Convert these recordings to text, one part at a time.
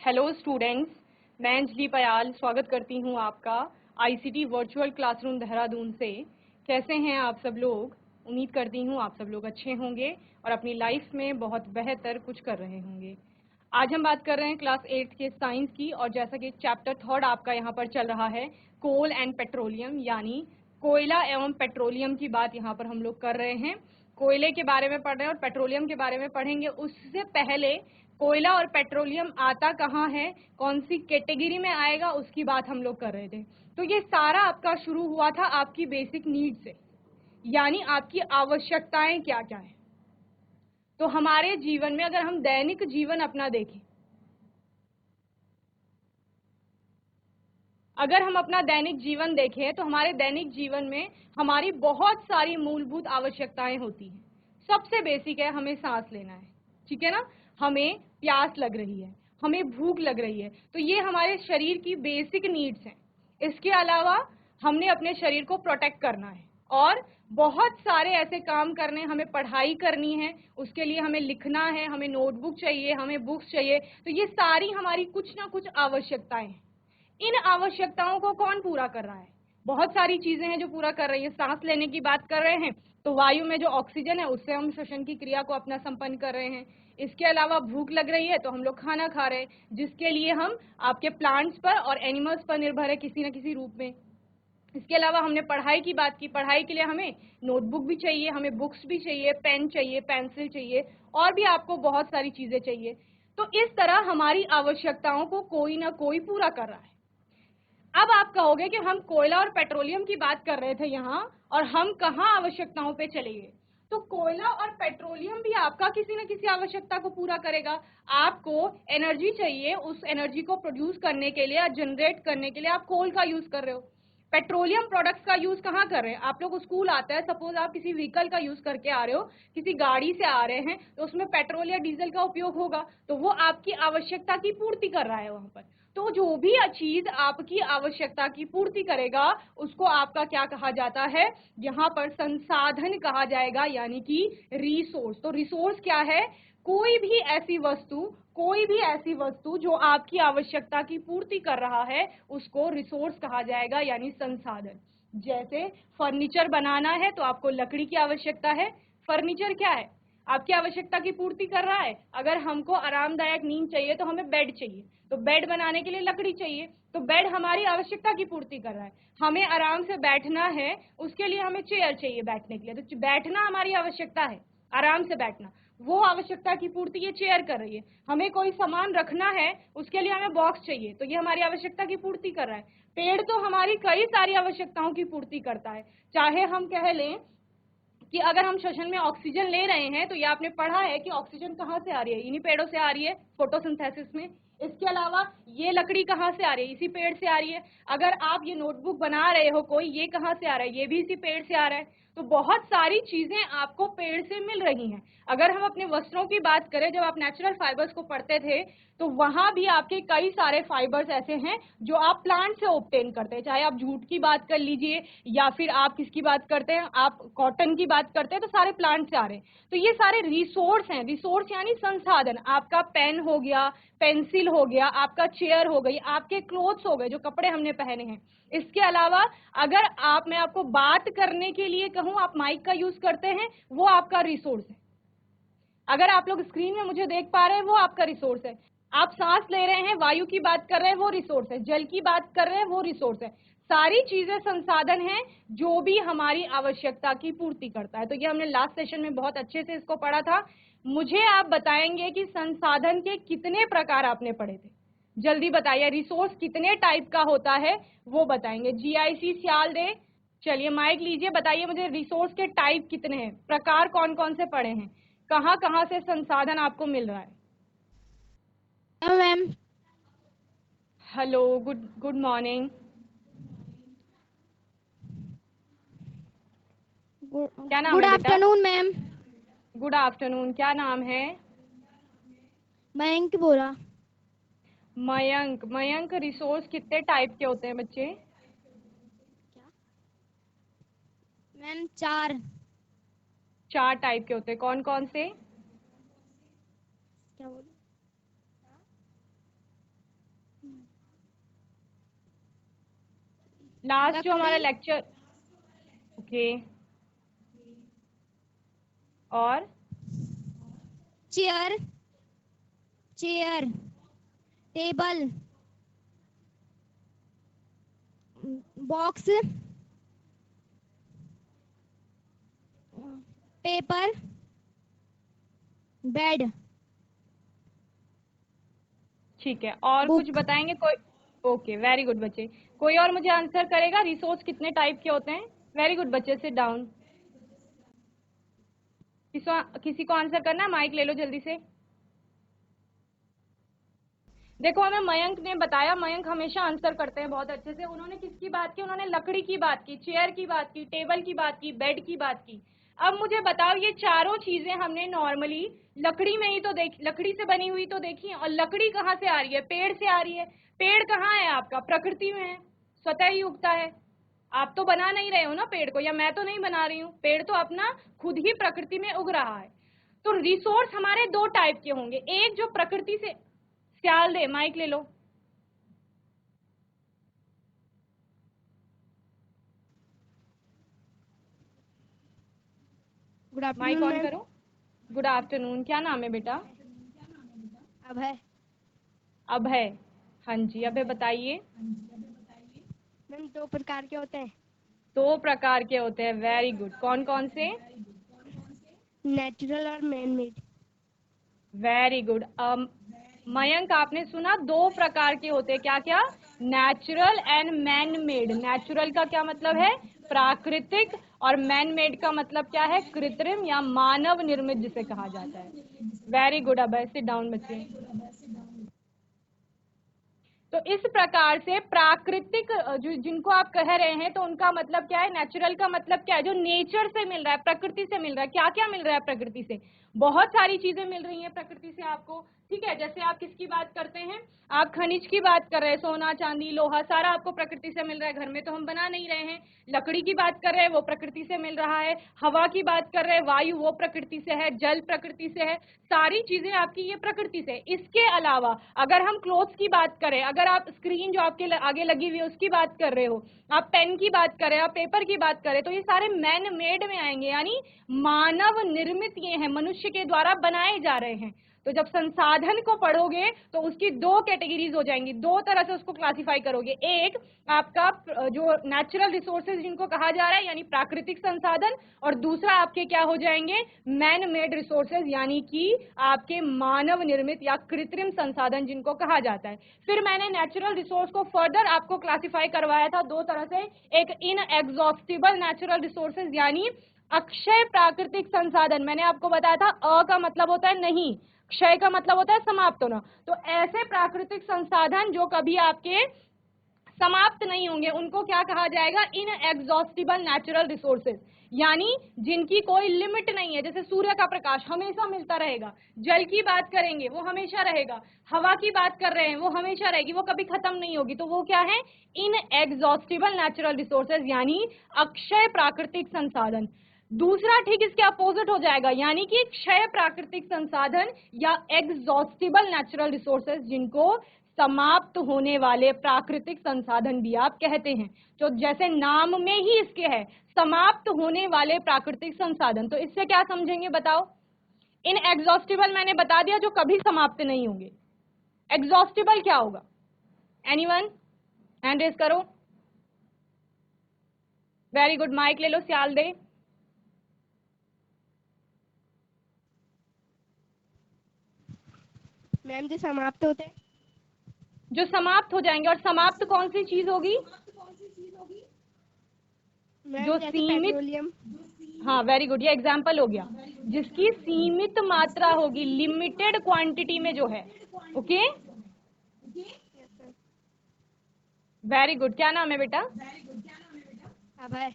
Hello students, मैं अंजलि पयाल स्वागत करती हूं आपका आईसीटी वर्चुअल क्लासरूम देहरादून से। कैसे हैं आप सब लोग? उम्मीद करती हूं आप सब लोग अच्छे होंगे और अपनी लाइफ में बहुत बेहतर कुछ कर रहे होंगे। आज हम बात कर रहे हैं क्लास 8 के साइंस की, और जैसा कि चैप्टर 3 आपका यहाँ पर चल रहा है कोल एंड पेट्रोलियम, यानी कोयला एवं पेट्रोलियम की बात यहाँ पर हम लोग कर रहे हैं। कोयले के बारे में पढ़ रहे हैं और पेट्रोलियम के बारे में पढ़ेंगे। उससे पहले कोयला और पेट्रोलियम आता कहाँ है, कौन सी कैटेगरी में आएगा, उसकी बात हम लोग कर रहे थे। तो ये सारा आपका शुरू हुआ था आपकी बेसिक नीड से, यानी आपकी आवश्यकताएं क्या क्या है। तो हमारे जीवन में अगर हम दैनिक जीवन अपना देखें, अगर हम अपना दैनिक जीवन देखें तो हमारे दैनिक जीवन में हमारी बहुत सारी मूलभूत आवश्यकताएं होती हैं। सबसे बेसिक है, हमें सांस लेना है, ठीक है ना, हमें प्यास लग रही है, हमें भूख लग रही है, तो ये हमारे शरीर की बेसिक नीड्स हैं। इसके अलावा हमने अपने शरीर को प्रोटेक्ट करना है और बहुत सारे ऐसे काम करने, हमें पढ़ाई करनी है, उसके लिए हमें लिखना है, हमें नोटबुक चाहिए, हमें बुक्स चाहिए। तो ये सारी हमारी कुछ ना कुछ आवश्यकताएं हैं। इन आवश्यकताओं को कौन पूरा कर रहा है? बहुत सारी चीजें हैं जो पूरा कर रही है। सांस लेने की बात कर रहे हैं तो वायु में जो ऑक्सीजन है उससे हम श्वसन की क्रिया को अपना संपन्न कर रहे हैं। इसके अलावा भूख लग रही है तो हम लोग खाना खा रहे हैं, जिसके लिए हम आपके प्लांट्स पर और एनिमल्स पर निर्भर है किसी न किसी रूप में। इसके अलावा हमने पढ़ाई की बात की, पढ़ाई के लिए हमें नोटबुक भी चाहिए, हमें बुक्स भी चाहिए, पेन चाहिए, पेंसिल चाहिए, और भी आपको बहुत सारी चीजें चाहिए। तो इस तरह हमारी आवश्यकताओं को कोई ना कोई पूरा कर रहा है। अब आप कहोगे कि हम कोयला और पेट्रोलियम की बात कर रहे थे यहाँ, और हम कहाँ आवश्यकताओं पे चले गए। तो कोयला और पेट्रोलियम भी आपका किसी न किसी आवश्यकता को पूरा करेगा। आपको एनर्जी चाहिए, उस एनर्जी को प्रोड्यूस करने के लिए, जनरेट करने के लिए आप कोल का यूज कर रहे हो। पेट्रोलियम प्रोडक्ट्स का यूज कहाँ कर रहे हैं आप लोग? स्कूल आते हैं, सपोज आप किसी व्हीकल का यूज करके आ रहे हो, किसी गाड़ी से आ रहे हैं, तो उसमें पेट्रोल या डीजल का उपयोग होगा, तो वो आपकी आवश्यकता की पूर्ति कर रहा है वहां पर। तो जो भी चीज आपकी आवश्यकता की पूर्ति करेगा उसको आपका क्या कहा जाता है? यहाँ पर संसाधन कहा जाएगा, यानी कि रिसोर्स। तो रिसोर्स क्या है? कोई भी ऐसी वस्तु जो आपकी आवश्यकता की पूर्ति कर रहा है उसको रिसोर्स कहा जाएगा, यानी संसाधन। जैसे फर्नीचर बनाना है तो आपको लकड़ी की आवश्यकता है। फर्नीचर क्या है? आपकी आवश्यकता की पूर्ति कर रहा है। अगर हमको आरामदायक नींद चाहिए तो हमें बेड चाहिए, तो बेड बनाने के लिए लकड़ी चाहिए, तो बेड हमारी आवश्यकता की पूर्ति कर रहा है। हमें आराम से बैठना है, उसके लिए हमें चेयर चाहिए बैठने के लिए, तो बैठना हमारी आवश्यकता है, आराम से बैठना, वो आवश्यकता की पूर्ति ये चेयर कर रही है। हमें कोई सामान रखना है, उसके लिए हमें बॉक्स चाहिए, तो ये हमारी आवश्यकता की पूर्ति कर रहा है। पेड़ तो हमारी कई सारी आवश्यकताओं की पूर्ति करता है। चाहे हम कह लें कि अगर हम श्वसन में ऑक्सीजन ले रहे हैं, तो ये आपने पढ़ा है कि ऑक्सीजन कहाँ से आ रही है? इन्हीं पेड़ों से आ रही है, फोटोसिंथेसिस में। इसके अलावा ये लकड़ी कहाँ से आ रही है? इसी पेड़ से आ रही है। अगर आप ये नोटबुक बना रहे हो कोई, ये कहाँ से आ रहा है? ये भी इसी पेड़ से आ रहा है। तो बहुत सारी चीजें आपको पेड़ से मिल रही हैं। अगर हम अपने वस्त्रों की बात करें, जब आप नेचुरल फाइबर्स को पढ़ते थे तो वहां भी आपके कई सारे फाइबर्स ऐसे हैं जो आप प्लांट से ऑब्टेन करते हैं। चाहे आप जूट की बात कर लीजिए या फिर आप किसकी बात करते हैं, आप कॉटन की बात करते हैं, तो सारे प्लांट से आ रहे हैं। तो ये सारे रिसोर्स हैं। रिसोर्स यानी संसाधन। आपका पेन हो गया, पेंसिल हो गया, आपका चेयर हो गई, आपके क्लोथ्स हो गए, जो कपड़े हमने पहने हैं। इसके अलावा अगर मैं आपको बात करने के लिए कहूं, आप माइक का यूज करते हैं, वो आपका रिसोर्स है। अगर आप लोग स्क्रीन में मुझे देख पा रहे हैं, वो आपका रिसोर्स है। आप सांस ले रहे हैं, वायु की बात कर रहे हैं, वो रिसोर्स है। जल की बात कर रहे हैं, वो रिसोर्स है। सारी चीजें संसाधन हैं जो भी हमारी आवश्यकता की पूर्ति करता है। तो ये हमने लास्ट सेशन में बहुत अच्छे से इसको पढ़ा था। मुझे आप बताएंगे कि संसाधन के कितने प्रकार आपने पढ़े थे? जल्दी बताइए, रिसोर्स कितने टाइप का होता है वो बताएंगे। जीआईसी सियाल दे, चलिए माइक लीजिए, बताइए मुझे रिसोर्स के टाइप कितने हैं, प्रकार कौन कौन से पढ़े हैं, कहाँ कहाँ से संसाधन आपको मिल रहा है? Ma'am hello, good morning. क्या नाम गुड है बेटा? Afternoon ma'am. Good afternoon. क्या नाम है? मयंक बोरा। मयंक। मयंक, रिसोर्स कितने टाइप के होते हैं बच्चे? मैम 4। 4 टाइप के होते हैं। कौन कौन से? क्या बोले? लास्ट जो हमारा लकड़ी, लेक्चर, ओके, और chair, chair, table, box, paper, bed, ठीक है, और कुछ बुक। बताएंगे कोई? ओके, वेरी गुड बच्चे। कोई और मुझे आंसर करेगा, रिसोर्स कितने टाइप के होते हैं? वेरी गुड बच्चे, सिट डाउन। किसी को आंसर करना है? माइक ले लो जल्दी से। देखो, हमें मयंक ने बताया, मयंक हमेशा आंसर करते हैं बहुत अच्छे से। उन्होंने किसकी बात की? उन्होंने लकड़ी की बात की, चेयर की बात की, टेबल की बात की, बेड की बात की। अब मुझे बताओ, ये चारों चीजें हमने नॉर्मली लकड़ी में ही तो देखी, लकड़ी से बनी हुई तो देखी है। और लकड़ी कहाँ से आ रही है? पेड़ से आ रही है। पेड़ कहाँ है आपका? प्रकृति में है, स्वतः ही उगता है। आप तो बना नहीं रहे हो ना पेड़ को, या मैं तो नहीं बना रही हूँ। पेड़ तो अपना खुद ही प्रकृति में उग रहा है। तो रिसोर्स हमारे दो टाइप के होंगे, एक जो प्रकृति से, सियाल दे माइक ले लो। Good mic afternoon on ma'am. करो। गुड आफ्टरनून, क्या नाम है बेटा? अब है अभय। हाँ जी, अभय बताइए। मैम, दो प्रकार के होते हैं, दो प्रकार के होते हैं, वेरी गुड। कौन कौन से? नेचुरल और man made. Very good. Mayank, आपने सुना दो प्रकार के होते हैं, क्या क्या? Natural and man made. Natural का क्या मतलब है? प्राकृतिक। और मैन मेड का मतलब क्या है? कृत्रिम या मानव निर्मित, जिसे कहा जाता है। वेरी गुड अभय, सिट डाउन बच्चे। तो इस प्रकार से प्राकृतिक जो जिनको आप कह रहे हैं, तो उनका मतलब क्या है? नेचुरल का मतलब क्या है? जो नेचर से मिल रहा है, प्रकृति से मिल रहा है। क्या क्या मिल रहा है प्रकृति से? बहुत सारी चीजें मिल रही हैं प्रकृति से आपको, ठीक है। जैसे आप किसकी बात करते हैं? आप खनिज की बात कर रहे हैं, सोना चांदी लोहा सारा आपको प्रकृति से मिल रहा है। घर में तो हम बना नहीं रहे हैं। लकड़ी की बात कर रहे हैं, वो प्रकृति से मिल रहा है। हवा की बात कर रहे हैं, वायु, वो प्रकृति से है। जल प्रकृति से है। सारी चीजें आपकी ये प्रकृति से। इसके अलावा अगर हम क्लोथ्स की बात करें, अगर आप स्क्रीन जो आपके आगे लगी हुई है उसकी बात कर रहे हो, आप पेन की बात करें, आप पेपर की बात करें, तो ये सारे मैन मेड में आएंगे, यानी मानव निर्मित ये हैं, मनुष्य के द्वारा बनाए जा रहे हैं। तो जब संसाधन को पढ़ोगे तो उसकी दो कैटेगरीज हो जाएंगी, दो तरह से उसको क्लासिफाई करोगे। एक आपका जो नेचुरल रिसोर्सेज जिनको कहा जा रहा है, यानी प्राकृतिक संसाधन, और दूसरा आपके क्या हो जाएंगे? मैन मेड रिसोर्सेज, यानी कि आपके मानव निर्मित या कृत्रिम संसाधन जिनको कहा जाता है। फिर मैंने नेचुरल रिसोर्स को फर्दर आपको क्लासिफाई करवाया था दो तरह से, एक इनएग्जॉस्टिबल नेचुरल रिसोर्सेज यानी अक्षय प्राकृतिक संसाधन। मैंने आपको बताया था अ का मतलब होता है नहीं, क्षय का मतलब होता है समाप्त होना। तो ऐसे प्राकृतिक संसाधन जो कभी आपके समाप्त नहीं होंगे, उनको क्या कहा जाएगा? इनएग्जॉस्टिबल नेचुरल रिसोर्सेज, यानी जिनकी कोई लिमिट नहीं है। जैसे सूर्य का प्रकाश हमेशा मिलता रहेगा। जल की बात करेंगे, वो हमेशा रहेगा। हवा की बात कर रहे हैं, वो हमेशा रहेगी, वो कभी खत्म नहीं होगी। तो वो क्या है? इनएग्जॉस्टिबल नेचुरल रिसोर्सेज, यानी अक्षय प्राकृतिक संसाधन। दूसरा ठीक इसके अपोजिट हो जाएगा, यानी कि क्षय प्राकृतिक संसाधन या एग्जॉस्टिबल नेचुरल रिसोर्सेज, जिनको समाप्त होने वाले प्राकृतिक संसाधन भी आप कहते हैं। तो जैसे नाम में ही इसके है, समाप्त होने वाले प्राकृतिक संसाधन। तो इससे क्या समझेंगे बताओ? इनएग्जॉस्टिबल मैंने बता दिया, जो कभी समाप्त नहीं होंगे। एग्जॉस्टिबल क्या होगा? एनीवन हैंड रेज करो। वेरी गुड, माइक ले लो, सियाल दे। मैम, जो समाप्त होते हैं, जो समाप्त हो जाएंगे। और समाप्त कौन सी चीज होगी? मैम जो जैसे सीमित, पेट्रोलियम। हाँ वेरी गुड, ये एग्जाम्पल हो गया, जिसकी सीमित मात्रा होगी, लिमिटेड क्वांटिटी में जो है। Okay, very good. क्या नाम है बेटा? अब है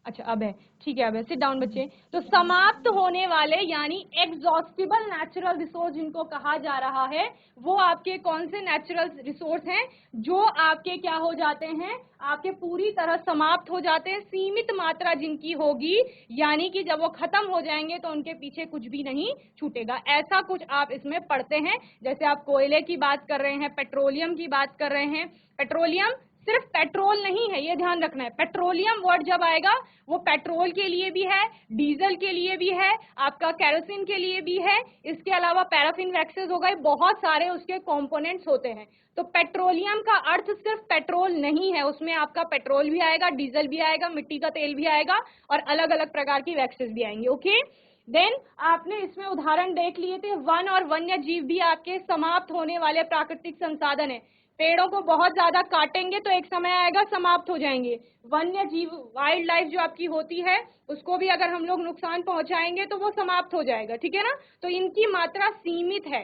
अच्छा, अब है, ठीक है। अब है, सिट डाउन बच्चे। तो समाप्त होने वाले यानी एग्जॉस्टिबल नेचुरल रिसोर्स जिनको कहा जा रहा है, वो आपके कौन से नेचुरल रिसोर्स हैं? जो आपके क्या हो जाते हैं? आपके पूरी तरह समाप्त हो जाते हैं, सीमित मात्रा जिनकी होगी, यानी कि जब वो खत्म हो जाएंगे तो उनके पीछे कुछ भी नहीं छूटेगा। ऐसा कुछ आप इसमें पढ़ते हैं। जैसे आप कोयले की बात कर रहे हैं, पेट्रोलियम की बात कर रहे हैं। पेट्रोलियम सिर्फ पेट्रोल नहीं है, ये ध्यान रखना है। पेट्रोलियम वर्ड जब आएगा वो पेट्रोल के लिए भी है, डीजल के लिए भी है, आपका केरोसिन के लिए भी है, इसके अलावा पैराफिन वैक्सेस हो गए, बहुत सारे उसके कंपोनेंट्स होते हैं। तो पेट्रोलियम का अर्थ सिर्फ पेट्रोल नहीं है, उसमें आपका पेट्रोल भी आएगा, डीजल भी आएगा, मिट्टी का तेल भी आएगा और अलग अलग प्रकार की वैक्सेस भी आएंगे। ओके, देन आपने इसमें उदाहरण देख लिए थे, वन और वन्य जीव भी आपके समाप्त होने वाले प्राकृतिक संसाधन है। पेड़ों को बहुत ज्यादा काटेंगे तो एक समय आएगा समाप्त हो जाएंगे। वन्य जीव, वाइल्ड लाइफ जो आपकी होती है, उसको भी अगर हम लोग नुकसान पहुंचाएंगे तो वो समाप्त हो जाएगा, ठीक है ना। तो इनकी मात्रा सीमित है।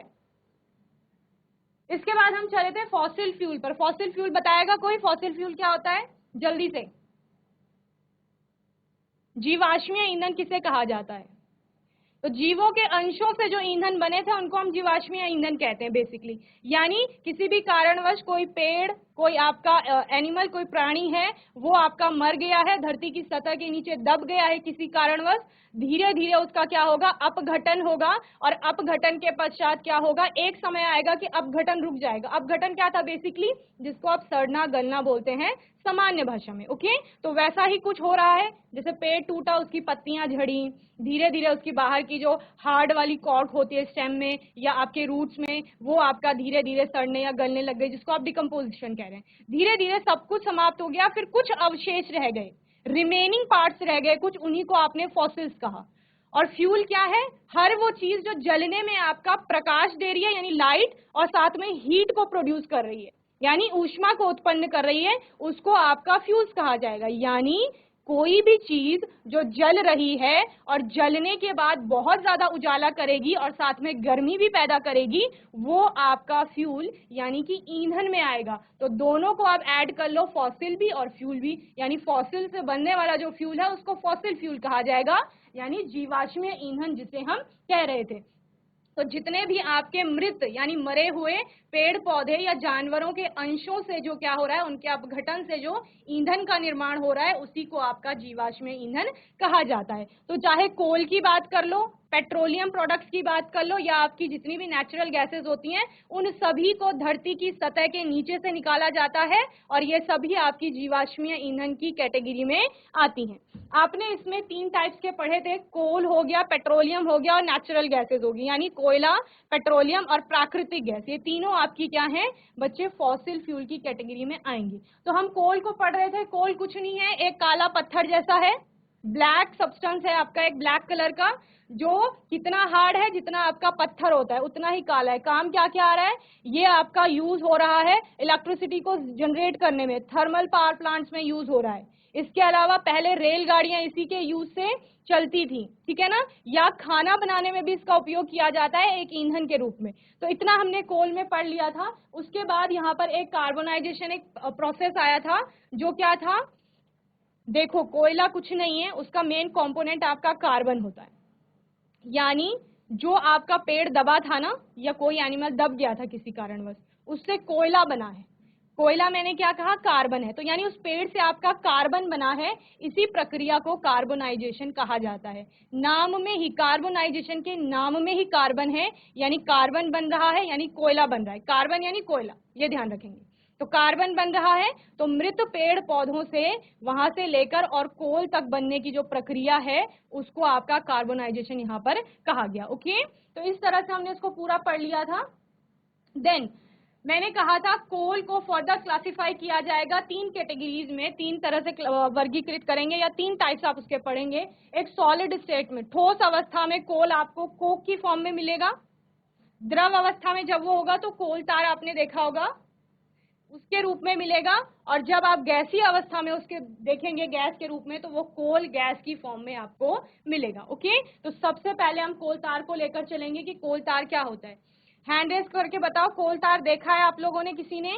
इसके बाद हम चले थे फॉसिल फ्यूल पर। फॉसिल फ्यूल बताएगा कोई? फॉसिल फ्यूल क्या होता है जल्दी से? जीवाश्मीय ईंधन किसे कहा जाता है? तो जीवों के अंशों से जो ईंधन बने थे उनको हम जीवाश्मीय ईंधन कहते हैं बेसिकली। यानी किसी भी कारणवश कोई पेड़, कोई आपका एनिमल, कोई प्राणी है, वो आपका मर गया है, धरती की सतह के नीचे दब गया है किसी कारणवश, धीरे धीरे उसका क्या होगा, अपघटन होगा। और अपघटन के पश्चात क्या होगा, एक समय आएगा कि अपघटन रुक जाएगा। अपघटन क्या था बेसिकली? जिसको आप सड़ना गलना बोलते हैं सामान्य भाषा में। ओके, तो वैसा ही कुछ हो रहा है, जैसे पेड़ टूटा, उसकी पत्तियां झड़ी, धीरे धीरे उसकी बाहर की जो हार्ड वाली कॉर्क होती है स्टेम में या आपके रूट्स में, वो आपका धीरे धीरे सड़ने या गलने लग गई, जिसको आप डिकम्पोजिशन कह रहे हैं। धीरे धीरे सब कुछ समाप्त हो गया, फिर कुछ अवशेष रह गए, रिमेनिंग पार्ट्स रह गए कुछ, उन्हीं को आपने फॉसिल्स कहा। और फ्यूल क्या है? हर वो चीज जो जलने में आपका प्रकाश दे रही है, यानी लाइट, और साथ में हीट को प्रोड्यूस कर रही है, यानी ऊष्मा को उत्पन्न कर रही है, उसको आपका फ्यूल्स कहा जाएगा। यानी कोई भी चीज जो जल रही है और जलने के बाद बहुत ज्यादा उजाला करेगी और साथ में गर्मी भी पैदा करेगी, वो आपका फ्यूल यानी कि ईंधन में आएगा। तो दोनों को आप ऐड कर लो, फॉसिल भी और फ्यूल भी, यानी फॉसिल से बनने वाला जो फ्यूल है उसको फॉसिल फ्यूल कहा जाएगा, यानी जीवाश्मीय ईंधन जिसे हम कह रहे थे। तो जितने भी आपके मृत यानी मरे हुए पेड़ पौधे या जानवरों के अंशों से जो क्या हो रहा है, उनके अपघटन से जो ईंधन का निर्माण हो रहा है, उसी को आपका जीवाश्मीय ईंधन कहा जाता है। तो चाहे कोल की बात कर लो, पेट्रोलियम प्रोडक्ट्स की बात कर लो, या आपकी जितनी भी नेचुरल गैसेस होती हैं, उन सभी को धरती की सतह के नीचे से निकाला जाता है और ये सभी आपकी जीवाश्मीय ईंधन की कैटेगरी में आती हैं। आपने इसमें 3 टाइप्स के पढ़े थे, कोल हो गया, पेट्रोलियम हो गया और नेचुरल गैसेस होगी, यानी कोयला, पेट्रोलियम और प्राकृतिक गैस, ये तीनों आपकी क्या है बच्चे, फॉसिल फ्यूल की कैटेगरी में आएंगी। तो हम कोल को पढ़ रहे थे। कोल कुछ नहीं है, एक काला पत्थर जैसा है, ब्लैक सब्सटेंस है आपका, एक ब्लैक कलर का, जो कितना हार्ड है, जितना आपका पत्थर होता है उतना ही काला है। काम क्या क्या आ रहा है, ये आपका यूज हो रहा है इलेक्ट्रिसिटी को जनरेट करने में, थर्मल पावर प्लांट्स में यूज हो रहा है। इसके अलावा पहले रेलगाड़ियां इसी के यूज से चलती थी, ठीक है ना, या खाना बनाने में भी इसका उपयोग किया जाता है एक ईंधन के रूप में। तो इतना हमने कोल में पढ़ लिया था। उसके बाद यहाँ पर एक कार्बोनाइजेशन, एक प्रोसेस आया था, जो क्या था, देखो कोयला कुछ नहीं है, उसका मेन कंपोनेंट आपका कार्बन होता है। यानी जो आपका पेड़ दबा था ना, या कोई एनिमल दब गया था किसी कारणवश, उससे कोयला बना है। कोयला मैंने क्या कहा, कार्बन है। तो यानी उस पेड़ से आपका कार्बन बना है, इसी प्रक्रिया को कार्बोनाइजेशन कहा जाता है। नाम में ही, कार्बोनाइजेशन के नाम में ही कार्बन है, यानी कार्बन बन रहा है, यानी कोयला बन रहा है। कार्बन यानी कोयला, ये ध्यान रखेंगे। तो कार्बन बन रहा है, तो मृत पेड़ पौधों से वहां से लेकर और कोल तक बनने की जो प्रक्रिया है, उसको आपका कार्बोनाइजेशन यहाँ पर कहा गया। ओके, तो इस तरह से हमने इसको पूरा पढ़ लिया था। देन मैंने कहा था कोल को फर्दर क्लासिफाई किया जाएगा 3 कैटेगरीज में, 3 तरह से वर्गीकृत करेंगे, या 3 टाइप्स आप उसके पढ़ेंगे। एक सॉलिड स्टेट में, ठोस अवस्था में कोल आपको कोक की फॉर्म में मिलेगा। द्रव अवस्था में जब वो होगा तो कोल तार आपने देखा होगा, उसके रूप में मिलेगा। और जब आप गैसीय अवस्था में उसके देखेंगे गैस के रूप में, तो वो कोल गैस की फॉर्म में आपको मिलेगा। ओके, तो सबसे पहले हम कोल तार को लेकर चलेंगे कि कोल तार क्या होता है। हैंड रेस करके बताओ, कोल तार देखा है आप लोगों ने, किसी ने?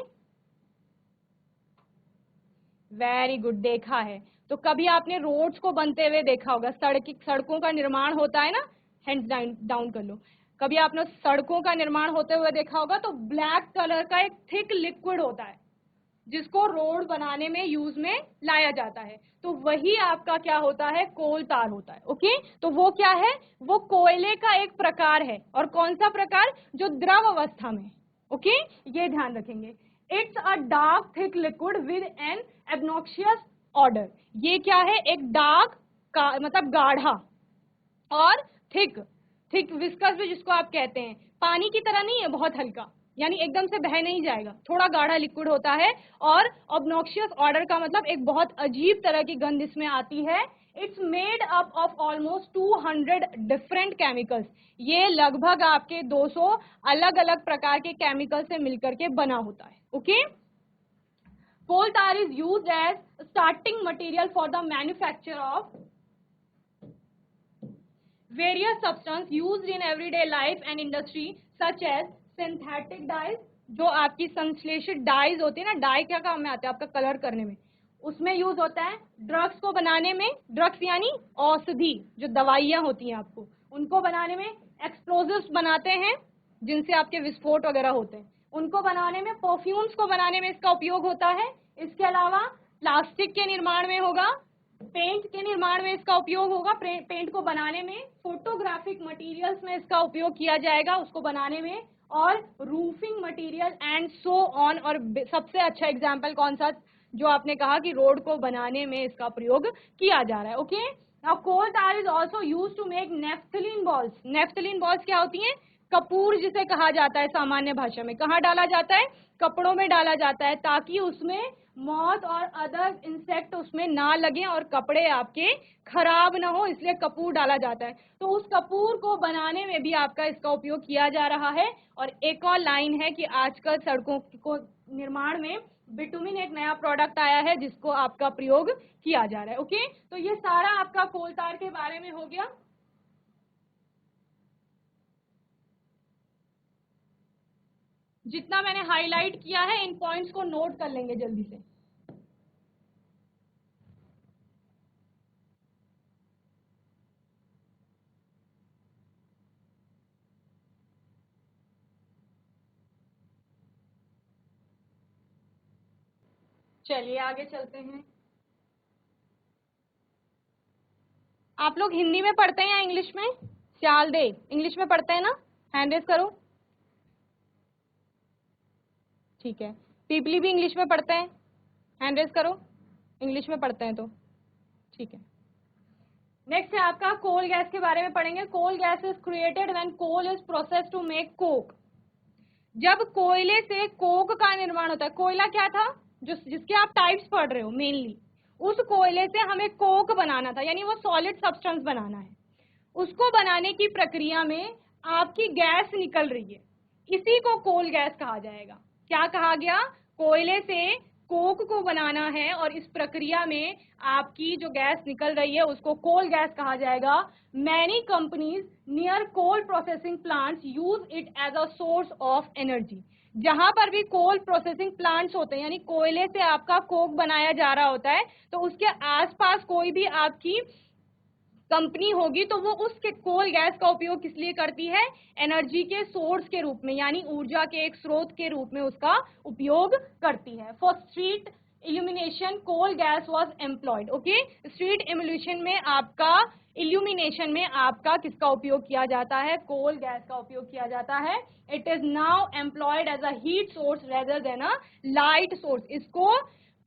वेरी गुड, देखा है। तो कभी आपने रोड्स को बनते हुए देखा होगा, सड़कों का निर्माण होता है ना, हैंड्स डाउन कर लो। कभी आपने सड़कों का निर्माण होते हुए देखा होगा, तो ब्लैक कलर का एक थिक लिक्विड होता है जिसको रोड बनाने में यूज में लाया जाता है। तो वही आपका क्या होता है, कोल तार होता है। ओके, तो वो क्या है, वो कोयले का एक प्रकार है। और कौन सा प्रकार, जो द्रव अवस्था में। ओके, ये ध्यान रखेंगे। It's a dark thick liquid with an obnoxious order. ये क्या है, एक डार्क का मतलब गाढ़ा और थिक, थिक विस्कस भी जिसको आप कहते हैं, पानी की तरह नहीं है, बहुत हल्का, यानी एकदम से बह नहीं जाएगा, थोड़ा गाढ़ा लिक्विड होता है। और ऑब्नॉक्शियस ऑर्डर का मतलब एक बहुत अजीब तरह की गंध इसमें आती है। It's made up of almost 200 different chemicals. ये लगभग आपके 200 अलग अलग प्रकार के केमिकल से मिलकर के बना होता है। Okay, coal tar is used as starting material for the manufacture of various substances used in everyday life and industry such as synthetic dyes, जो आपकी संश्लेषित डाइज होती है ना, डाई क्या काम में आता है आपका कलर करने में, उसमें यूज होता है। ड्रग्स को बनाने में, ड्रग्स यानी औषधि, जो दवाइयां होती हैं आपको उनको बनाने में, एक्सप्लोजिव्स बनाते हैं जिनसे आपके विस्फोट वगैरह होते हैं, उनको बनाने में, परफ्यूम्स को बनाने में इसका उपयोग होता है। इसके अलावा प्लास्टिक के निर्माण में होगा, पेंट के निर्माण में इसका उपयोग होगा, पेंट को बनाने में, फोटोग्राफिक मटेरियल्स में इसका उपयोग किया जाएगा उसको बनाने में, और roofing material and so on. और सबसे अच्छा एग्जांपल कौन सा, जो आपने कहा कि रोड को बनाने में इसका प्रयोग किया जा रहा है। Okay, now coal tar is also used to make naphthalene balls. Naphthalene balls क्या होती हैं, कपूर जिसे कहा जाता है सामान्य भाषा में। कहाँ डाला जाता है, कपड़ों में डाला जाता है, ताकि उसमें मॉथ और अदर इंसेक्ट उसमें ना लगे और कपड़े आपके खराब ना हो, इसलिए कपूर डाला जाता है। तो उस कपूर को बनाने में भी आपका इसका उपयोग किया जा रहा है। और एक और लाइन है कि आजकल सड़कों को निर्माण में बिटुमिन एक नया प्रोडक्ट आया है जिसको आपका प्रयोग किया जा रहा है। ओके, तो ये सारा आपका कोल tar के बारे में हो गया। जितना मैंने हाईलाइट किया है इन पॉइंट्स को नोट कर लेंगे जल्दी से। चलिए आगे चलते हैं। आप लोग हिंदी में पढ़ते हैं या इंग्लिश में? सियाल दे, इंग्लिश में पढ़ते हैं ना? हैंड रेस करो। ठीक है, पीपली भी इंग्लिश में पढ़ते हैं, हैंड रेस करो। इंग्लिश में पढ़ते हैं तो ठीक है। नेक्स्ट है आपका कोल गैस के बारे में पढ़ेंगे। Coal gas is created when coal is processed to make coke. जब कोयले से कोक का निर्माण होता है, कोयला क्या था, जो जिसके आप टाइप्स पढ़ रहे हो मेनली, उस कोयले से हमें कोक बनाना था, यानी वो सॉलिड सब्सटेंस बनाना है। उसको बनाने की प्रक्रिया में आपकी गैस निकल रही है, इसी को कोल गैस कहा जाएगा। क्या कहा गया, कोयले से कोक को बनाना है और इस प्रक्रिया में आपकी जो गैस निकल रही है उसको कोल गैस कहा जाएगा। Many companies near coal processing plants use it as a source of energy. जहां पर भी कोल प्रोसेसिंग प्लांट्स होते हैं, यानी कोयले से आपका कोक बनाया जा रहा होता है, तो उसके आसपास कोई भी आपकी कंपनी होगी तो वो उस कोल गैस का उपयोग किस लिए करती है, एनर्जी के सोर्स के रूप में, यानी ऊर्जा के एक स्रोत के रूप में उसका उपयोग करती है। For street illumination coal gas was employed. Okay, street illumination में आपका किसका उपयोग किया जाता है, कोल गैस का उपयोग किया जाता है। It is now employed as a heat source rather than a light source. इसको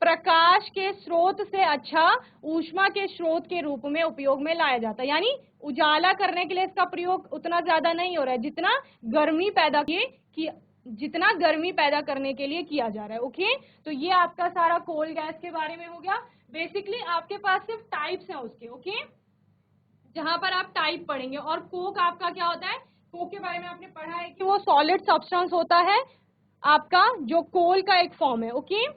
प्रकाश के स्रोत से अच्छा ऊष्मा के स्रोत के रूप में उपयोग में लाया जाता है, यानी उजाला करने के लिए इसका प्रयोग उतना ज्यादा नहीं हो रहा है जितना गर्मी पैदा करने के लिए किया जा रहा है। ओके, तो ये आपका सारा कोल गैस के बारे में हो गया। बेसिकली आपके पास सिर्फ टाइप्स हैं उसके। ओके, जहां पर आप टाइप पढ़ेंगे। और कोक आपका क्या होता है, कोक के बारे में आपने पढ़ा है कि वो सॉलिड सब्सटेंस होता है आपका, जो कोल का एक फॉर्म है। ओके,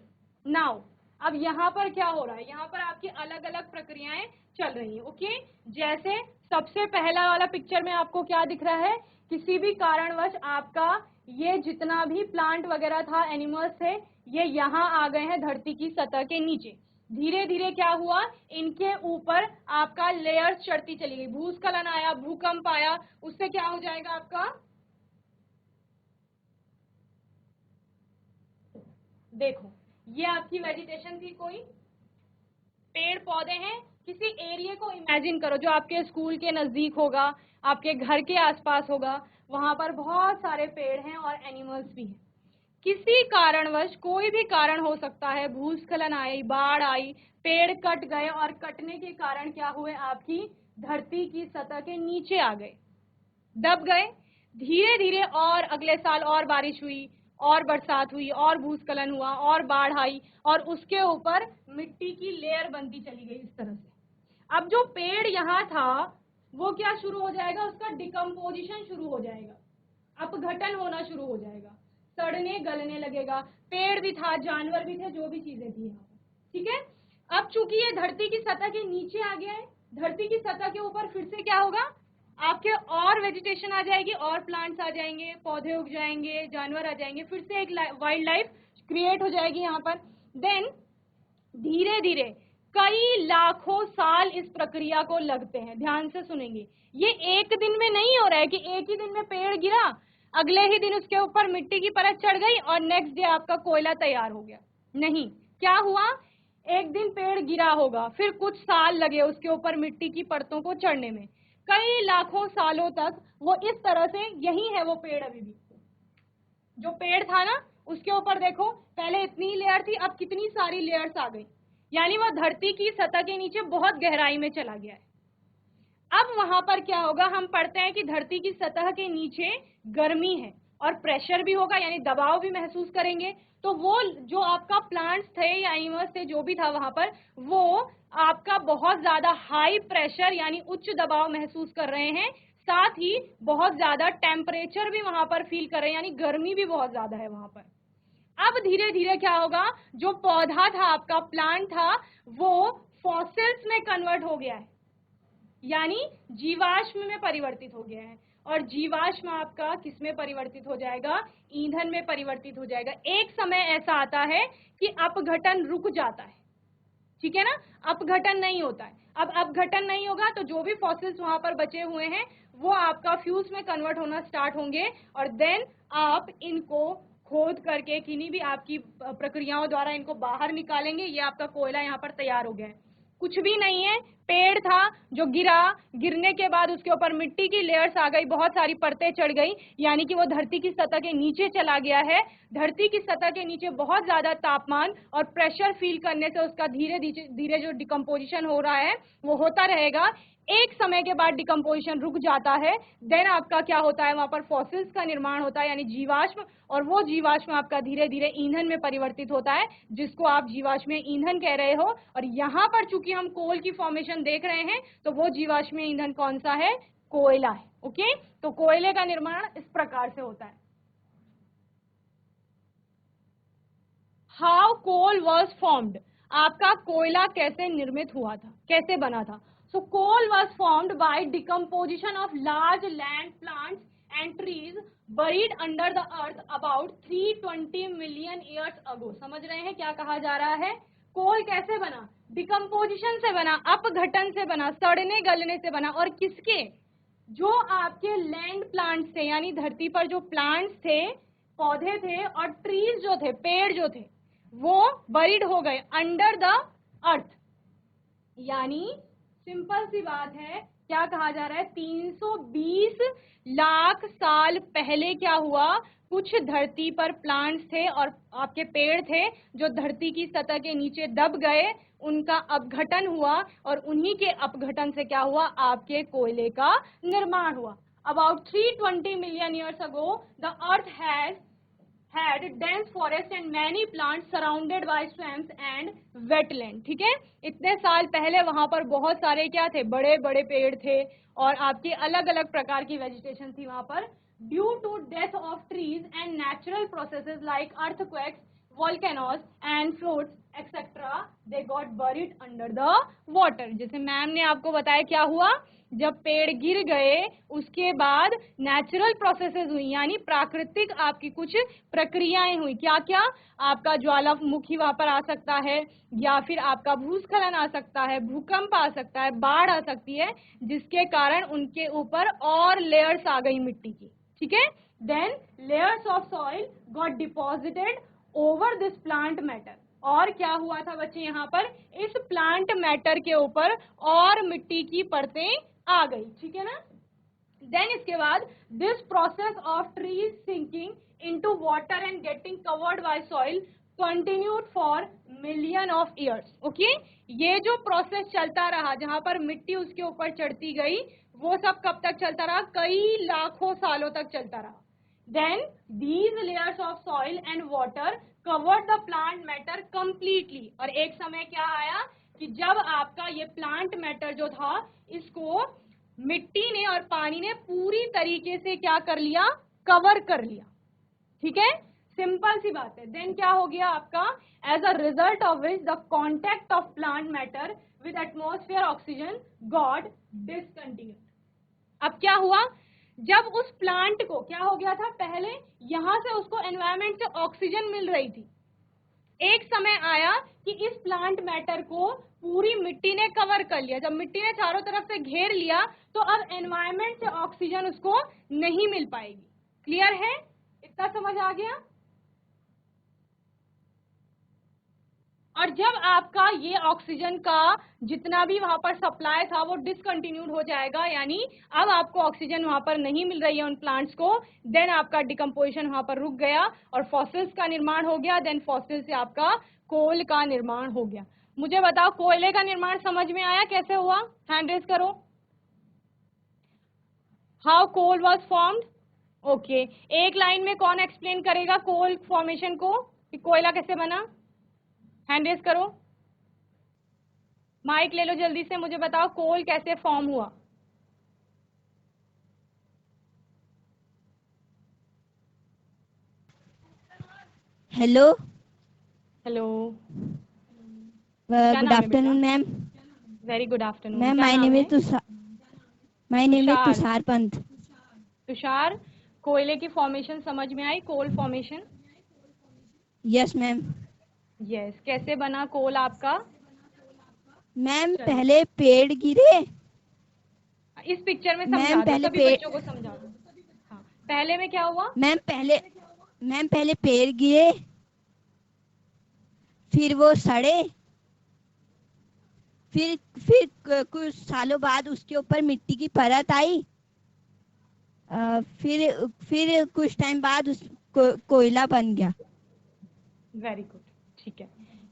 नाउ अब यहाँ पर क्या हो रहा है, यहाँ पर आपकी अलग अलग प्रक्रियाएं चल रही हैं। ओके, जैसे सबसे पहला वाला पिक्चर में आपको क्या दिख रहा है, किसी भी कारणवश आपका ये जितना भी प्लांट वगैरह था, एनिमल्स थे, ये यहाँ आ गए हैं धरती की सतह के नीचे। धीरे धीरे क्या हुआ, इनके ऊपर आपका लेयर्स चढ़ती चली गई, भूस्खलन आया, भूकंप आया, उससे क्या हो जाएगा आपका, देखो ये आपकी वेजिटेशन थी, कोई पेड़ पौधे हैं। किसी एरिया को इमेजिन करो जो आपके स्कूल के नजदीक होगा, आपके घर के आसपास होगा, वहां पर बहुत सारे पेड़ हैं और एनिमल्स भी हैं। किसी कारणवश, कोई भी कारण हो सकता है, भूस्खलन आई, बाढ़ आई, पेड़ कट गए और कटने के कारण क्या हुए, आपकी धरती की सतह के नीचे आ गए, दब गए। धीरे धीरे और अगले साल और बारिश हुई और बरसात हुई और भूस्खलन हुआ और बाढ़ आई और उसके ऊपर मिट्टी की लेयर बनती चली गई इस तरह से। अब जो पेड़ यहाँ था वो क्या शुरू हो जाएगा, उसका डिकम्पोजिशन शुरू हो जाएगा, अपघटन होना शुरू हो जाएगा, सड़ने गलने लगेगा। पेड़ भी था, जानवर भी थे, जो भी चीजें थी यहाँ पर, ठीक है। अब चूंकि ये धरती की सतह के नीचे आ गया है, धरती की सतह के ऊपर फिर से क्या होगा, आपके और वेजिटेशन आ जाएगी और प्लांट्स आ जाएंगे, पौधे उग जाएंगे, जानवर आ जाएंगे, फिर से एक वाइल्ड लाइफ क्रिएट हो जाएगी यहाँ पर। देन धीरे धीरे कई लाखों साल इस प्रक्रिया को लगते हैं। ध्यान से सुनेंगे, ये एक दिन में नहीं हो रहा है कि एक ही दिन में पेड़ गिरा, अगले ही दिन उसके ऊपर मिट्टी की परत चढ़ गई और नेक्स्ट डे आपका कोयला तैयार हो गया। नहीं, क्या हुआ, एक दिन पेड़ गिरा होगा, फिर कुछ साल लगे उसके ऊपर मिट्टी की परतों को चढ़ने में, कई लाखों सालों तक वो इस तरह से यही है। वो पेड़ अभी भी, जो पेड़ था ना उसके ऊपर देखो, पहले इतनी ही लेयर थी, अब कितनी सारी लेयर्स आ गई, यानी वो धरती की सतह के नीचे बहुत गहराई में चला गया है। अब वहां पर क्या होगा, हम पढ़ते हैं कि धरती की सतह के नीचे गर्मी है और प्रेशर भी होगा, यानी दबाव भी महसूस करेंगे। तो वो जो आपका प्लांट्स थे या एनिमल्स थे, जो भी था वहां पर, वो आपका बहुत ज्यादा हाई प्रेशर यानी उच्च दबाव महसूस कर रहे हैं, साथ ही बहुत ज्यादा टेम्परेचर भी वहां पर फील कर रहे हैं, यानी गर्मी भी बहुत ज्यादा है वहां पर। अब धीरे धीरे क्या होगा, जो पौधा था आपका, प्लांट था, वो फॉसिल्स में कन्वर्ट हो गया है, यानी जीवाश्म में परिवर्तित हो गया है। और जीवाश्म आपका किस में परिवर्तित हो जाएगा, ईंधन में परिवर्तित हो जाएगा। एक समय ऐसा आता है कि अपघटन रुक जाता है, ठीक है ना, अपघटन नहीं होता है। अब अपघटन नहीं होगा तो जो भी फॉसिल्स वहां पर बचे हुए हैं वो आपका फ्यूल्स में कन्वर्ट होना स्टार्ट होंगे और देन आप इनको खोद करके किन्हीं भी आपकी प्रक्रियाओं द्वारा इनको बाहर निकालेंगे। ये आपका कोयला यहाँ पर तैयार हो गया है। कुछ भी नहीं है, पेड़ था जो गिरा, गिरने के बाद उसके ऊपर मिट्टी की लेयर्स आ गई, बहुत सारी परतें चढ़ गई, यानी कि वो धरती की सतह के नीचे चला गया है। धरती की सतह के नीचे बहुत ज्यादा तापमान और प्रेशर फील करने से उसका धीरे धीरे जो डिकम्पोजिशन हो रहा है वो होता रहेगा। एक समय के बाद डिकम्पोजिशन रुक जाता है, देन आपका क्या होता है, वहां पर फॉसिल्स का निर्माण होता है, यानी जीवाश्म, और वो जीवाश्म आपका धीरे धीरे ईंधन में परिवर्तित होता है, जिसको आप जीवाश्मीय ईंधन कह रहे हो। और यहाँ पर चूंकि हम कोल की फॉर्मेशन देख रहे हैं तो वो जीवाश्मीय ईंधन कौन सा है, कोयला है। ओके, तो कोयले का निर्माण इस प्रकार से होता है। हाउ कोल वॉज फॉर्म्ड, आपका कोयला कैसे निर्मित हुआ था, कैसे बना था। So coal was formed by decomposition of large land plants and trees buried under the earth about 320 million years ago। समझ रहे हैं क्या कहा जा रहा है, कोल कैसे बना, डिकम्पोजिशन से बना, अपघटन से बना, सड़ने गलने से बना। और किसके, जो आपके लैंड प्लांट्स थे, यानी धरती पर जो प्लांट्स थे, पौधे थे और ट्रीज जो थे, पेड़ जो थे, वो बरीड हो गए अंडर द अर्थ। यानी सिंपल सी बात है, क्या कहा जा रहा है, 320 लाख साल पहले क्या हुआ, कुछ धरती पर प्लांट्स थे और आपके पेड़ थे जो धरती की सतह के नीचे दब गए, उनका अपघटन हुआ और उन्हीं के अपघटन से क्या हुआ, आपके कोयले का निर्माण हुआ। About 320 million years ago, the earth had dense forest and many plants surrounded by swamps and wetland। ठीक है, इतने साल पहले वहां पर बहुत सारे क्या थे, बड़े बड़े पेड़ थे और आपके अलग अलग प्रकार की वेजिटेशन थी वहां पर। Due to death of trees and natural processes like earthquakes, volcanoes and floods etc. they got buried under the water। जैसे मैम ने आपको बताया क्या हुआ, जब पेड़ गिर गए उसके बाद नेचुरल प्रोसेसेस हुई, यानी प्राकृतिक आपकी कुछ प्रक्रियाएं हुई। क्या क्या, आपका ज्वालामुखी वहां पर आ सकता है, या फिर आपका भूस्खलन आ सकता है, भूकंप आ सकता है, बाढ़ आ सकती है, जिसके कारण उनके ऊपर और लेयर्स आ गई मिट्टी की। ठीक है, then layers of soil got deposited over this plant matter. और क्या हुआ था बच्चे, यहाँ पर इस प्लांट मैटर के ऊपर और मिट्टी की परतें आ गई। ठीक है ना, देन इसके बाद this process of trees sinking into water and getting covered by soil continued for million of years. Okay, ये जो प्रोसेस चलता रहा जहां पर मिट्टी उसके ऊपर चढ़ती गई, वो सब कब तक चलता रहा? कई लाखों सालों तक चलता रहा. Then these layers of soil and water covered the plant matter completely. और एक समय क्या आया कि जब आपका ये प्लांट मैटर जो था, इसको मिट्टी ने और पानी ने पूरी तरीके से क्या कर लिया? कवर कर लिया. ठीक है, सिंपल सी बात है. देन क्या हो गया आपका? As a result of which the contact of plant matter with atmosphere oxygen got discontinued. अब क्या हुआ? जब उस प्लांट को क्या हो गया था? पहले यहां से उसको एनवायरमेंट से ऑक्सीजन मिल रही थी. एक समय आया कि इस प्लांट मैटर को पूरी मिट्टी ने कवर कर लिया. जब मिट्टी ने चारों तरफ से घेर लिया तो अब एनवायरमेंट से ऑक्सीजन उसको नहीं मिल पाएगी. क्लियर है? इतना समझ आ गया? और जब आपका ये ऑक्सीजन का जितना भी वहां पर सप्लाई था वो डिसकंटिन्यूड हो जाएगा, यानी अब आपको ऑक्सीजन वहां पर नहीं मिल रही है उन प्लांट्स को, देन आपका डिकम्पोजिशन वहां पर रुक गया और फॉसिल्स का निर्माण हो गया. देन फॉसिल से आपका कोल का निर्माण हो गया. मुझे बताओ, कोयले का निर्माण समझ में आया कैसे हुआ? हैंड रेज करो. How coal was formed? Okay, एक लाइन में कौन एक्सप्लेन करेगा कोल फॉर्मेशन को कि कोयला कैसे बना? हैंड रेज करो. माइक ले लो जल्दी से, मुझे बताओ कोल कैसे फॉर्म हुआ? Hello. Hello, good afternoon ma'am. Very good afternoon ma'am, my name is Tushar Pant. Tushar, कोयले की फॉर्मेशन समझ में आई? कोल फॉर्मेशन? Yes ma'am. यस, कैसे बना कोल आपका? मैम, पहले पेड़ गिरे. इस पिक्चर में समझा दो, सभी बच्चों को समझा दो. हाँ, पहले में क्या हुआ? मैम पहले पेड़ गिरे, फिर वो सड़े, फिर कुछ सालों बाद उसके ऊपर मिट्टी की परत आई, फिर कुछ टाइम बाद कोयला बन गया. Very good. ठीक है,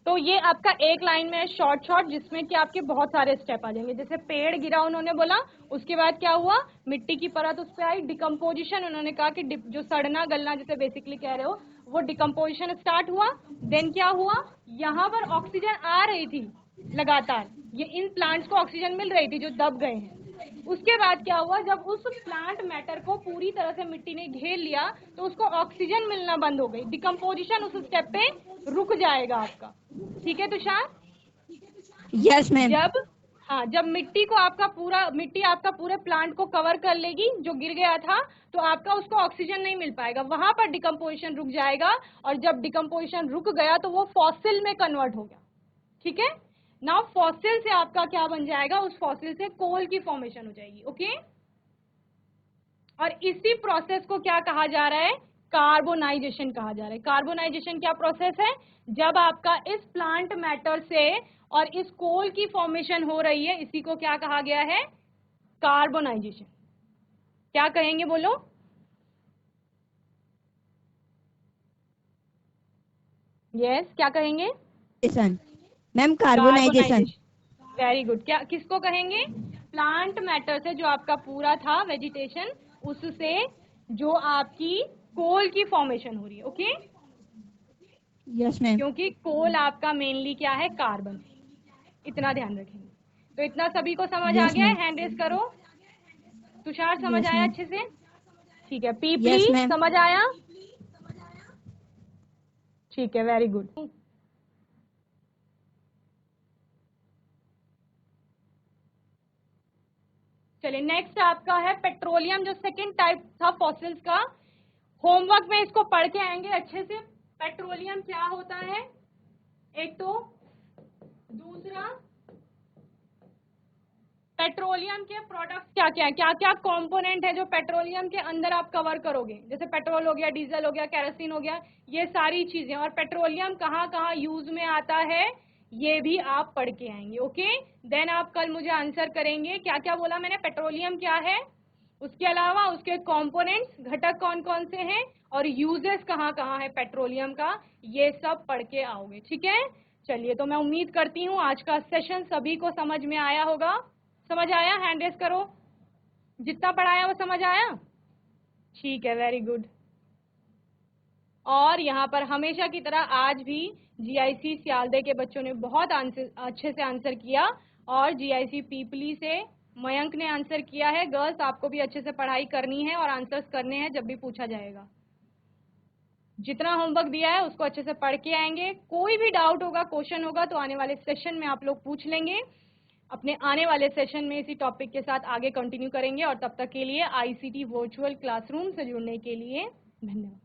तो ये आपका एक लाइन में शॉर्ट जिसमें कि आपके बहुत सारे स्टेप आ जाएंगे. जैसे पेड़ गिरा उन्होंने बोला, उसके बाद क्या हुआ? मिट्टी की परत उस पर आई, डिकम्पोजिशन उन्होंने कहा कि जो सड़ना गलना जिसे बेसिकली कह रहे हो, वो डिकम्पोजिशन स्टार्ट हुआ. देन क्या हुआ? यहाँ पर ऑक्सीजन आ रही थी लगातार, ये इन प्लांट्स को ऑक्सीजन मिल रही थी जो दब गए हैं. उसके बाद क्या हुआ? जब उस प्लांट मैटर को पूरी तरह से मिट्टी ने घेर लिया तो उसको ऑक्सीजन मिलना बंद हो गई. डिकम्पोजिशन उस स्टेप पे रुक जाएगा आपका. ठीक है तुषार? Yes ma'am. जब मिट्टी आपका पूरे प्लांट को कवर कर लेगी जो गिर गया था, तो आपका उसको ऑक्सीजन नहीं मिल पाएगा, वहां पर डिकम्पोजिशन रुक जाएगा. और जब डिकम्पोजिशन रुक गया तो वो फॉसिल में कन्वर्ट हो गया. ठीक है, नाउ फॉसिल से आपका क्या बन जाएगा? उस फॉसिल से कोल की फॉर्मेशन हो जाएगी. ओके, और इसी प्रोसेस को क्या कहा जा रहा है? कार्बोनाइजेशन कहा जा रहा है. कार्बोनाइजेशन क्या प्रोसेस है? जब आपका इस प्लांट मैटर से और इस कोल की फॉर्मेशन हो रही है, इसी को क्या कहा गया है? कार्बोनाइजेशन. क्या कहेंगे बोलो? यस, क्या कहेंगे? Ma'am, carbonisation. Very good. क्या किसको कहेंगे? प्लांट मैटर से जो आपका पूरा था वेजिटेशन, उससे जो आपकी कोल की फॉर्मेशन हो रही है. Okay, yes ma'am. क्योंकि कोल आपका मेनली क्या है? कार्बन. इतना ध्यान रखेंगे. तो इतना सभी को समझ आ गया है? हैंड रेज करो. तुषार समझ आया अच्छे से? ठीक है. पीपली समझ आया? ठीक है, वेरी गुड. चलिए, नेक्स्ट आपका है पेट्रोलियम, जो सेकंड टाइप था फॉसिल्स का. होमवर्क में इसको पढ़ के आएंगे अच्छे से. पेट्रोलियम क्या होता है एक तो, दूसरा पेट्रोलियम के प्रोडक्ट्स क्या क्या कंपोनेंट है जो पेट्रोलियम के अंदर आप कवर करोगे. जैसे पेट्रोल हो गया, डीजल हो गया, केरोसिन हो गया, ये सारी चीजें. और पेट्रोलियम कहाँ कहाँ यूज में आता है ये भी आप पढ़ के आएंगे. ओके, देन आप कल मुझे आंसर करेंगे क्या क्या बोला मैंने. पेट्रोलियम क्या है, उसके अलावा उसके कंपोनेंट्स, घटक कौन कौन से हैं और यूजेस कहाँ कहाँ है पेट्रोलियम का, ये सब पढ़ के आओगे, ठीक है। चलिए, तो मैं उम्मीद करती हूँ आज का सेशन सभी को समझ में आया होगा। समझ आया? हैंड रेस करो, जितना पढ़ाया वो समझ आया? ठीक है, वेरी गुड। और यहाँ पर हमेशा की तरह आज भी जीआईसी सियालदे के बच्चों ने बहुत अच्छे से आंसर किया और जीआईसी पीपली से मयंक ने आंसर किया है। गर्ल्स, आपको भी अच्छे से पढ़ाई करनी है और आंसर्स करने हैं जब भी पूछा जाएगा। जितना होमवर्क दिया है उसको अच्छे से पढ़ के आएंगे। कोई भी डाउट होगा, क्वेश्चन होगा तो आने वाले सेशन में आप लोग पूछ लेंगे। अपने आने वाले सेशन में इसी टॉपिक के साथ आगे कंटिन्यू करेंगे और तब तक के लिए आईसीटी वर्चुअल क्लासरूम से जुड़ने के लिए धन्यवाद।